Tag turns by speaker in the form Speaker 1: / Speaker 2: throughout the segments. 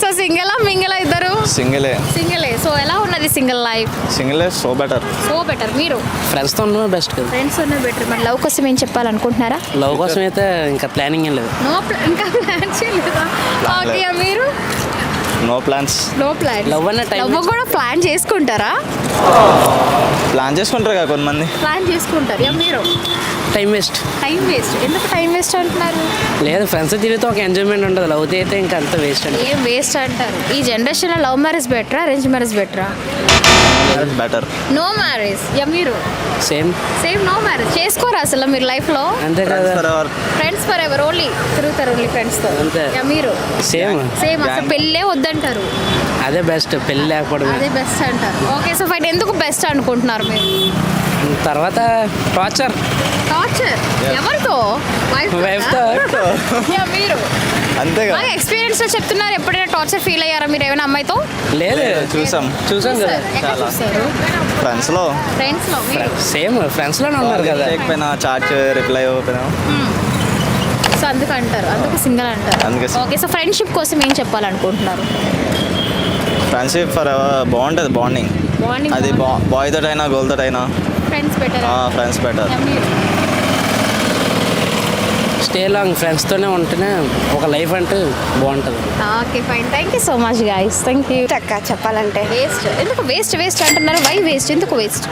Speaker 1: So సింగిలా మింగిలా ఇద్దరు?
Speaker 2: సింగిలే.
Speaker 1: సింగిలే. So ఎలా ఉన్నది సింగిల్ లైఫ్?
Speaker 2: సింగిలే సో బెటర్.
Speaker 1: So better. మీరు
Speaker 3: ఫ్రెండ్స్తో ఉన్న బెస్ట్ కదా.
Speaker 1: ఫ్రెండ్స్ ఉన్న బెటర్. మరి లవ్ కోసం ఏం చెప్పాలనుకుంటున్నారా?
Speaker 3: లవ్ కోసం అయితే ఇంకా ప్లానింగ్ ఏం లేదు.
Speaker 1: నో ఇంకా ప్లాన్ చేయలేదా? ఓకే మీరు?
Speaker 2: No plans.
Speaker 1: No plan.
Speaker 3: Love అన్న టైం
Speaker 1: లవ్ కూడా ప్లాన్ చేసుకుంటారా?
Speaker 2: ప్లాన్ చేసుకుంటారు కదా కొంతమంది.
Speaker 1: ప్లాన్ చేసుకుంటారు. మీరు?
Speaker 3: Time waste.
Speaker 1: Time waste. ఎందుకు టైం వేస్ట్ అంటున్నారు?
Speaker 3: లేదు, ఫ్రెండ్స్ తిరిగితే ఒక ఎంజాయ్మెంట్ ఉంటుంది. లవ్ అయితే ఇంకా అంత వేస్ట్ అండి.
Speaker 1: ఏం వేస్ట్ అంటారు? ఈ జనరేషన్లో లవ్ మ్యారేజ్ బెటరా అరేంజ్ మ్యారేజ్ బెటరా?
Speaker 2: బెటర్.
Speaker 1: No marriage. మీరు?
Speaker 3: సేమ్.
Speaker 1: సేమ్. నో మ్యారేజ్ చేసుకోరా అసలు మీరు లైఫ్లో?
Speaker 3: అంతే కదా.
Speaker 1: ఫ్రెండ్స్ ఫర్ ఎవర్ ఓన్లీ తిరుగుతారు ఓన్లీ ఫ్రెండ్స్తో.
Speaker 3: అంతే.
Speaker 1: మీరు?
Speaker 3: సేమ్.
Speaker 1: సేమ్. అసలు పెళ్ళే వద్దంటారు.
Speaker 3: అదే బెస్ట్, పెళ్ళి లేకపోవడం.
Speaker 1: అదే బెస్ట్ అంటారు. Okay so fine. ఎందుకు బెస్ట్ అనుకుంటున్నారు మీరు?
Speaker 3: తర్వాత టార్చర్.
Speaker 1: టార్చర్ ఎవరితో?
Speaker 3: వైఫ్తో.
Speaker 1: మీరు?
Speaker 2: అంతేగా.
Speaker 1: బాగా ఎక్స్పీరియన్స్ లో చెప్తున్నారు. ఎప్పుడైనా టార్చర్ ఫీల్ అయ్యారా మీరు ఏమైనా అమ్మాయితో?
Speaker 3: లేదు,
Speaker 2: చూసాం
Speaker 3: కదా.
Speaker 1: ఎక్కడ చూస్తారు?
Speaker 2: ఫ్రెండ్స్ లో.
Speaker 1: ఫ్రెండ్స్ లో. మీరు?
Speaker 3: సేమ్ ఫ్రెండ్స్లోనే ఉన్నారు కదా.
Speaker 2: లేకపోయినా చాట్ రిప్లై ఇవ్వకపోయినా
Speaker 1: సో అందుకు అంటారు. అందుకు సింగిల్ అంటారు.
Speaker 2: అందుకే
Speaker 1: ఓకే సో ఫ్రెండ్షిప్ కోసం ఏం చెప్పాలనుకుంటున్నారు?
Speaker 2: ఫ్రెండ్షిప్ ఫర్ బాగుంటుంది బాండింగ్.
Speaker 1: మార్నింగ్
Speaker 2: అది బాయ్ తోటి అయినా గర్ల్ తోటి అయినా
Speaker 1: friends better.
Speaker 2: Friends better.
Speaker 3: Stay long ఫ్రెండ్స్తోనే ఉంటేనే ఒక లైఫ్ అంటే బాగుంటుంది.
Speaker 1: Okay fine. Thank you so much guys. Thank you.
Speaker 4: చక్క చెప్పాలంటే
Speaker 1: వేస్ట్. ఎందుకు వేస్ట్ వేస్ట్ అంటున్నారు? Why waste? ఎందుకు వేస్ట్?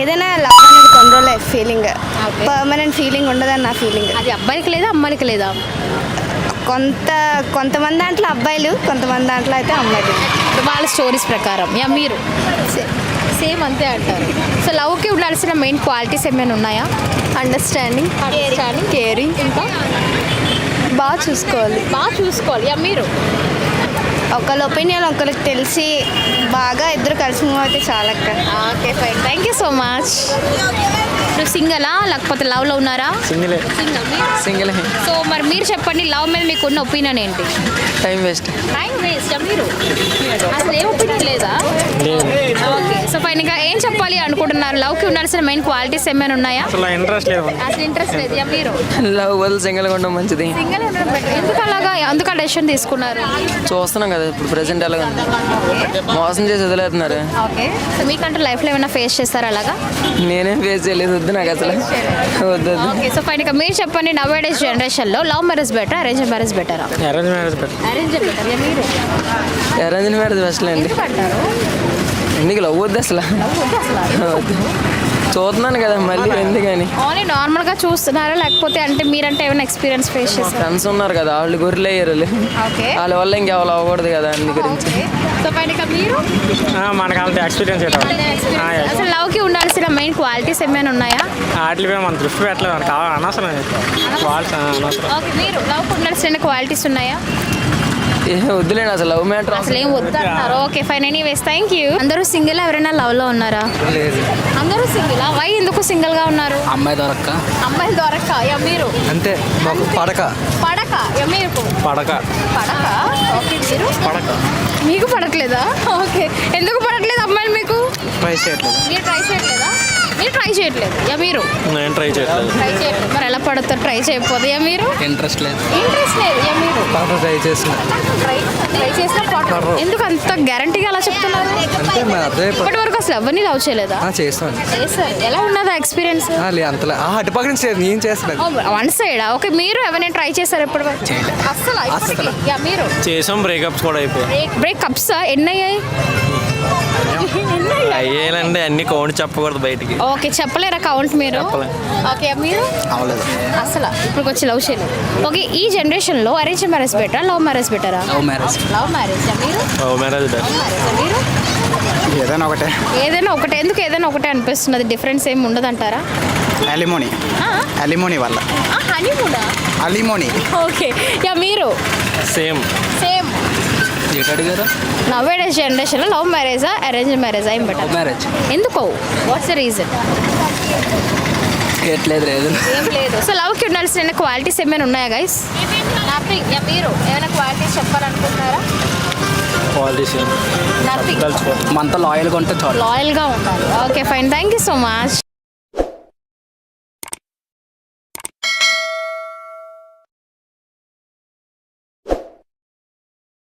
Speaker 4: ఏదైనా లవ్ అనేది కొన్ని రోజులే ఫీలింగ్,
Speaker 1: Okay.
Speaker 4: పర్మనెంట్ ఫీలింగ్ ఉండదని నా ఫీలింగ్.
Speaker 1: అది అబ్బాయికి లేదా అమ్మాయికి లేదా?
Speaker 4: కొంతమంది దాంట్లో అబ్బాయిలు, కొంతమంది దాంట్లో అయితే అమ్మాయిలు.
Speaker 1: వాళ్ళ స్టోరీస్ ప్రకారం. మీరు? సేమ్ అంతే అంటారు. సో లవ్కి ఉండాల్సిన మెయిన్ క్వాలిటీస్ ఏమైనా ఉన్నాయా?
Speaker 4: అండర్స్టాండింగ్, కేరింగ్,
Speaker 1: ఇంకా
Speaker 4: బాగా చూసుకోవాలి.
Speaker 1: బాగా చూసుకోవాలి. మీరు?
Speaker 4: ఒకళ్ళ ఒపీనియన్ ఒకరికి తెలిసి బాగా ఇద్దరు కలిసి మూవ్ అయితే చాలా అక్క.
Speaker 1: Okay fine. Thank you so much. ఇప్పుడు సింగలా లేకపోతే లవ్లో ఉన్నారా?
Speaker 3: సింగిలే. సింగిల్.
Speaker 1: సో మరి మీరు చెప్పండి, లవ్ మీద మీకు ఉన్న ఒపీనియన్ ఏంటి?
Speaker 3: Time waste.
Speaker 1: Time waste. మీరు అసలు ఏ ఒపీనియన్ లేదా? Okay so fine. ఇంకా ఏం చెప్పాలి అనుకుంటున్నారు? లవ్కి ఉండాల్సిన మెయిన్ క్వాలిటీస్ ఏమైనా ఉన్నాయా?
Speaker 3: అసలు ఇంట్రెస్ట్ లేదు.
Speaker 1: అసలు ఇంట్రెస్ట్ లేదు. మీరు?
Speaker 3: లవ్ వల్ల సింగిల్గా ఉండడం మంచిది.
Speaker 1: సింగిల్ ఉండడం better. ఎందుకు అలాగా? ఎందుకు ఆ డెసిషన్ తీసుకున్నారు?
Speaker 3: చూస్తున్నాం కదా ఇప్పుడు ప్రెసెంట్ ఎలాగ మోసం చేసి వదిలేస్తున్నారు.
Speaker 1: ఓకే సో మీకంటూ లైఫ్లో ఏమైనా ఫేస్ చేస్తారా అలాగా?
Speaker 3: నేనేం ఫేస్ చేయలేదు. వద్దు నాకు అసలు వద్దు.
Speaker 1: Okay so fine. ఇక మీరు చెప్పండి, నవ్ డేస్ జనరేషన్లో love marriage better arrange marriage బెటరా?
Speaker 3: Arrange marriage better.
Speaker 1: Arrange better. మీరు?
Speaker 3: అరేంజ్ మ్యారేజ్ బెస్ట్ అండి.
Speaker 1: ఎందుకు అంటారు?
Speaker 3: ఎందుకు లవ్ వద్దు అసలు. వద్దు. చూస్తున్నాను కదా మళ్ళీ ఎందుకని.
Speaker 1: ఓన్లీ నార్మల్గా చూస్తున్నారా లేకపోతే అంటే మీరంటే ఏమైనా ఎక్స్పీరియన్స్ ఫేస్ చేస్తారా?
Speaker 3: ఫ్రెండ్స్ ఉన్నారు కదా, వాళ్ళు గొర్రెలు అయ్యారు.
Speaker 1: ఓకే.
Speaker 3: వాళ్ళ వల్ల ఇంకెవరు అవ్వకూడదు కదా అందు గురించి.
Speaker 1: So fine. ఇక మీరు?
Speaker 5: మనకు అంత ఎక్స్పీరియన్స్
Speaker 1: అసలు లవ్కి ఉండాల్సిన మెయిన్ క్వాలిటీస్ ఏమైనా ఉన్నాయా?
Speaker 5: వాటిపై మనం దృష్టి పెట్టలేదు, మనకు అనవసరం అనవసరం.
Speaker 1: ఓకే మీరు లవ్కి ఉండాల్సిన క్వాలిటీస్ ఉన్నాయా?
Speaker 3: వద్దులేండి అసలు లవ్ మ్యాటర్
Speaker 1: అసలు ఏం వద్దు అంటున్నారు. Okay fine. Anyways thank you. అందరూ సింగిల్? ఎవరైనా లవ్లో ఉన్నారా?
Speaker 3: లేదు.
Speaker 1: అందరూ సింగిల్. వై ఎందుకు సింగిల్గా ఉన్నారు?
Speaker 3: అమ్మాయి దొరక్క.
Speaker 1: అమ్మాయిలు దొరక్క. మీరు?
Speaker 3: అంతే. పడక.
Speaker 1: పడక. మీరు?
Speaker 5: పడక.
Speaker 1: పడక. ఓకే మీరు?
Speaker 5: పడక.
Speaker 1: మీకు పడట్లేదా? ఓకే. ఎందుకు పడట్లేదు అమ్మాయిలు మీకు?
Speaker 5: ట్రై చేయట్లేదు.
Speaker 1: మీరు ట్రై చేయట్లేదా? మీరు ట్రై చేయట్లేదు. మీరు?
Speaker 5: నేను ట్రై చేయట్లేదు.
Speaker 1: ట్రై చేయట్లేదు. మరి ఎలా పడతారు ట్రై చేయకపోతే? మీరు?
Speaker 3: ఇంట్రెస్ట్ లేదు.
Speaker 1: ఇంట్రెస్ట్ లేదు. మీరు?
Speaker 3: ట్రై చేసిన
Speaker 1: ట్రై చేసిన పడరు. ఎందుకు అంత గ్యారంటీగా అలా చెప్తున్నారు? ఇప్పటి వరకు అసలు ఎవరిని లవ్ చేయలేదా?
Speaker 3: చేస్తాను.
Speaker 1: చేస్తారు. ఎలా ఉన్నదా ఎక్స్పీరియన్స్?
Speaker 3: అంతలా అటు పక్క నుంచి నేను చేస్తాను.
Speaker 1: వన్ సైడా? ఓకే మీరు ఎవరైనా ట్రై చేశారు ఇప్పటి వరకు? అస్సలు ఇప్పటికీ? మీరు?
Speaker 5: చేసాం, బ్రేకప్స్ కూడా అయిపోయాయి.
Speaker 1: బ్రేకప్స్ ఎన్ని అయ్యాయి?
Speaker 5: అయ్యేనండి, అన్ని కౌంట్ చెప్పకూడదు బయటికి.
Speaker 1: ఓకే చెప్పలేరా కౌంట్ మీరు? ఓకే మీరు?
Speaker 3: అవ్వలేదు
Speaker 1: అసలు ఇప్పుడు వచ్చి లవ్ చేయలేదు. ఓకే ఈ జనరేషన్లో అరేంజ్ మ్యారేజ్ బెటరా లవ్ మ్యారేజ్ బెటరా?
Speaker 3: Love marriage.
Speaker 1: Love marriage. మీరు?
Speaker 5: Love marriage best.
Speaker 1: మీరు?
Speaker 3: ఏదైనా ఒకటే.
Speaker 1: ఏదైనా ఒకటే. ఎందుకు ఏదైనా ఒకటే అనిపిస్తున్నది? డిఫరెన్స్ ఏమి ఉండదంటారా?
Speaker 6: అలిమోని అలిమోని వల్ల
Speaker 1: హనీమూనా?
Speaker 6: అలిమోని.
Speaker 1: ఓకే మీరు?
Speaker 5: సేమ్.
Speaker 1: సేమ్.
Speaker 3: అడిగారా?
Speaker 1: నవ్ డేస్ జనరేషన్లో లవ్ మ్యారేజా అరేంజ్ మ్యారేజా ఏం బెటర్?
Speaker 3: మ్యారేజ్.
Speaker 1: ఎందుకు? What's the reason?
Speaker 3: ఎట్లేదు లేదు.
Speaker 1: ఏం లేదు. సో లవ్కి ఉండాల్సిన క్వాలిటీస్ ఏమైనా ఉన్నాయా గైస్? మీరు ఏమైనా క్వాలిటీస్ చెప్పాలనుకుంటున్నారా?
Speaker 5: Qualities
Speaker 1: nothing.
Speaker 3: మనతో లాయల్గా ఉంటే చాలు.
Speaker 1: లాయల్గా ఉండాలి. Okay fine. Thank you so much.